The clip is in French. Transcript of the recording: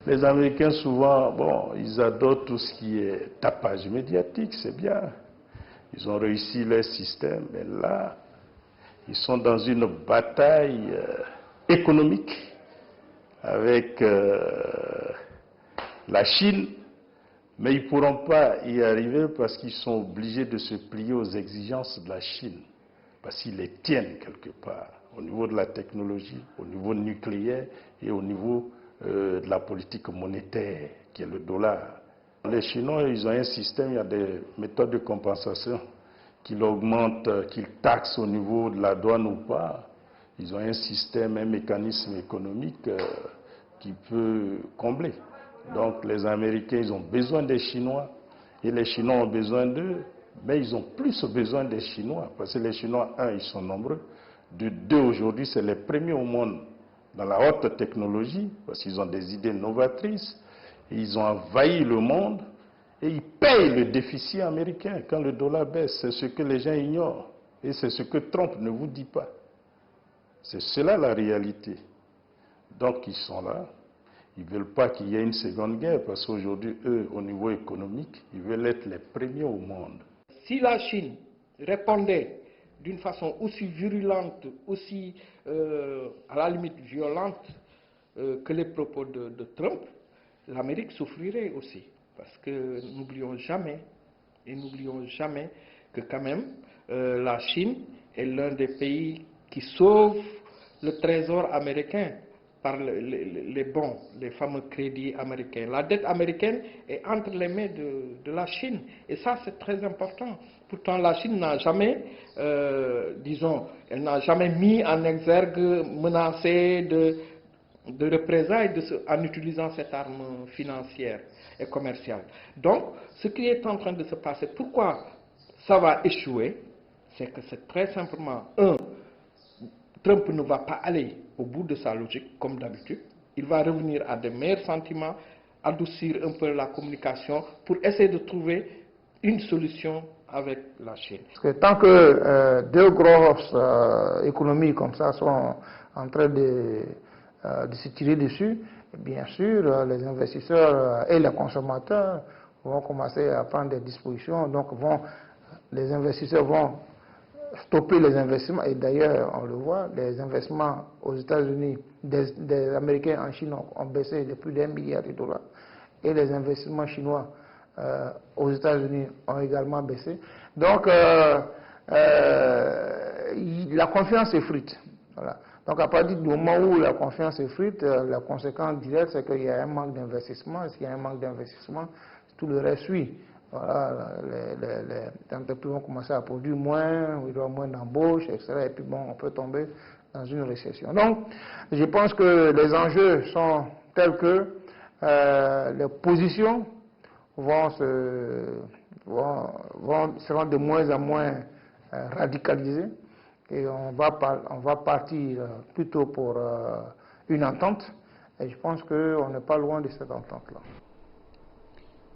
Les Américains, souvent, bon, ils adorent tout ce qui est tapage médiatique, c'est bien. Ils ont réussi leur système, mais là, ils sont dans une bataille économique avec la Chine, mais ils ne pourront pas y arriver parce qu'ils sont obligés de se plier aux exigences de la Chine, parce qu'ils les tiennent quelque part, au niveau de la technologie, au niveau nucléaire et au niveau de la politique monétaire, qui est le dollar. Les Chinois, ils ont un système, il y a des méthodes de compensation qu'ils augmentent, qu'ils taxent au niveau de la douane ou pas. Ils ont un système, un mécanisme économique qui peut combler. Donc les Américains, ils ont besoin des Chinois et les Chinois ont besoin d'eux, mais ils ont plus besoin des Chinois parce que les Chinois, un, ils sont nombreux. De deux, aujourd'hui, c'est les premiers au monde dans la haute technologie parce qu'ils ont des idées novatrices. Et ils ont envahi le monde et ils payent le déficit américain quand le dollar baisse. C'est ce que les gens ignorent et c'est ce que Trump ne vous dit pas. C'est cela la réalité. Donc ils sont là. Ils ne veulent pas qu'il y ait une seconde guerre parce qu'aujourd'hui, eux, au niveau économique, ils veulent être les premiers au monde. Si la Chine répondait d'une façon aussi virulente, aussi à la limite violente que les propos de Trump, l'Amérique souffrirait aussi. Parce que n'oublions jamais que quand même la Chine est l'un des pays qui sauve le trésor américain par les bons, les fameux crédits américains. La dette américaine est entre les mains de la Chine. Et ça, c'est très important. Pourtant, la Chine n'a jamais, elle n'a jamais mis en exergue, menacé de représailles en utilisant cette arme financière et commerciale. Donc, ce qui est en train de se passer, pourquoi ça va échouer, c'est que c'est très simplement, Trump ne va pas aller au bout de sa logique, comme d'habitude. Il va revenir à des meilleurs sentiments, adoucir un peu la communication pour essayer de trouver une solution avec la Chine. Parce que tant que deux grosses économies comme ça sont en train de se tirer dessus, bien sûr, les investisseurs et les consommateurs vont commencer à prendre des dispositions. Donc, les investisseurs vont stopper les investissements. Et d'ailleurs, on le voit, les investissements aux États-Unis, des Américains en Chine ont baissé de plus d'1 milliard de dollars. Et les investissements chinois aux États-Unis ont également baissé. Donc, la confiance effrite. Voilà. Donc, à partir du moment où la confiance effrite, la conséquence directe, c'est qu'il y a un manque d'investissement. S'il y a un manque d'investissement, tout le reste suit. Voilà, les entreprises vont commencer à produire moins, il y aura moins d'embauches, etc. Et puis bon, on peut tomber dans une récession. Donc, je pense que les enjeux sont tels que les positions seront de moins en moins radicalisées et on va partir plutôt pour une entente. Et je pense qu'on n'est pas loin de cette entente-là.